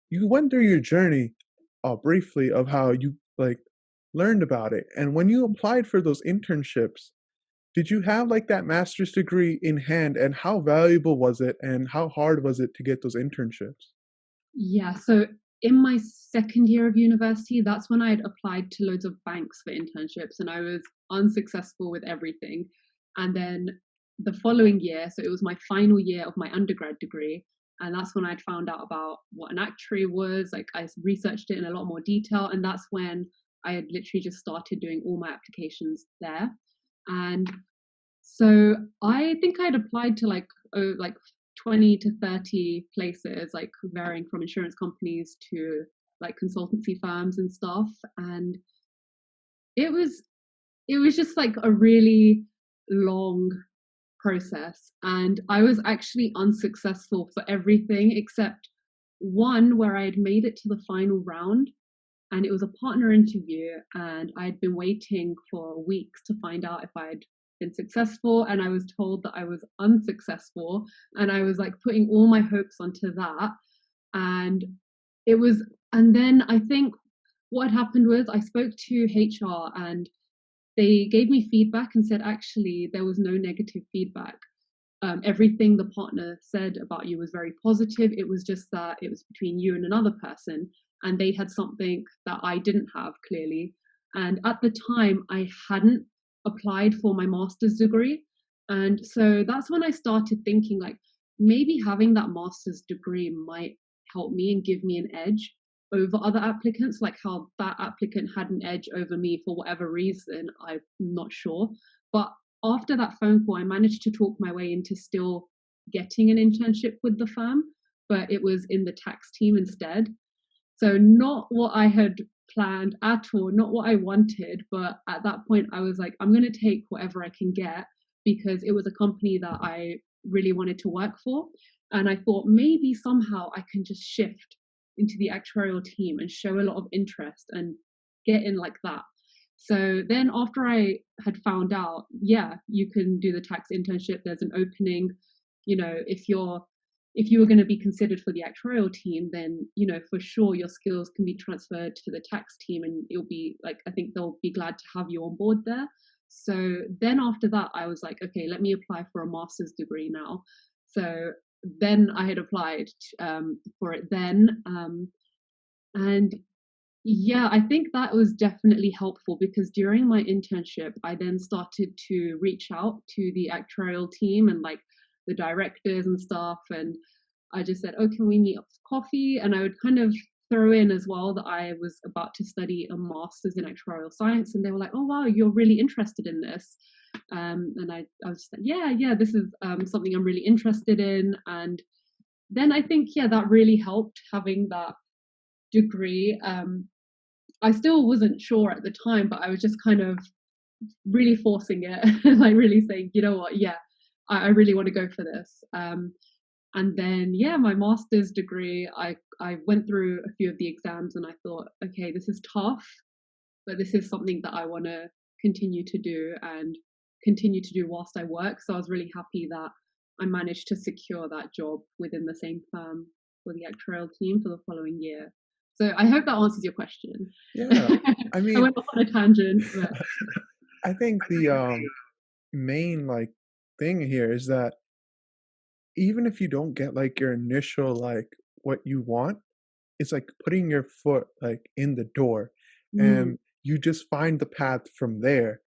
You went through your journey briefly of how you like learned about it. And when you applied for those internships, did you have like that master's degree in hand, and how valuable was it and how hard was it to get those internships? Yeah, so in my second year of university, that's when I had applied to loads of banks for internships and I was unsuccessful with everything. And then the following year, so it was my final year of my undergrad degree, and that's when I'd found out about what an actuary was. Like I researched it in a lot more detail, and that's when I had literally just started doing all my applications there. And so I think I'd applied to like 20 to 30 places, like varying from insurance companies to like consultancy firms and stuff. And it was just like a really long process. And I was actually unsuccessful for everything except one where I had made it to the final round, and it was a partner interview, and I'd been waiting for weeks to find out if I'd been successful, and I was told that I was unsuccessful, and I was like putting all my hopes onto that. And and then I think what had happened was I spoke to HR and they gave me feedback and said actually there was no negative feedback. Everything the partner said about you was very positive. It was just that it was between you and another person, and they had something that I didn't have, clearly. And at the time, I hadn't applied for my master's degree. And so that's when I started thinking, like, maybe having that master's degree might help me and give me an edge over other applicants, like how that applicant had an edge over me for whatever reason. I'm not sure. But after that phone call, I managed to talk my way into still getting an internship with the firm, but it was in the tax team instead. So not what I had planned at all, not what I wanted. But at that point, I was like, I'm going to take whatever I can get because it was a company that I really wanted to work for. And I thought maybe somehow I can just shift into the actuarial team and show a lot of interest and get in like that. So then after I had found out, yeah, you can do the tax internship, there's an opening, if you were going to be considered for the actuarial team, then, for sure your skills can be transferred to the tax team and it'll be like, I think they'll be glad to have you on board there. So then after that, I was like, okay, let me apply for a master's degree now. So then I had applied for it then. And yeah, I think that was definitely helpful because during my internship, I then started to reach out to the actuarial team and like the directors and stuff. And I just said, oh, can we meet up for coffee? And I would kind of throw in as well that I was about to study a master's in actuarial science. And they were like, oh, wow, you're really interested in this. And I was just like, yeah, this is something I'm really interested in. And then I think, yeah, that really helped having that degree. I still wasn't sure at the time, but I was just kind of really forcing it, like really saying, you know what, yeah, I really want to go for this. And then, yeah, my master's degree, I went through a few of the exams and I thought, okay, this is tough, but this is something that I want to continue to do and continue to do whilst I work. So I was really happy that I managed to secure that job within the same firm for the actuarial team for the following year. So I hope that answers your question. Yeah, I mean, I went off on a tangent. But I think the main like thing here is that even if you don't get like your initial like what you want, it's like putting your foot like in the door and you just find the path from there.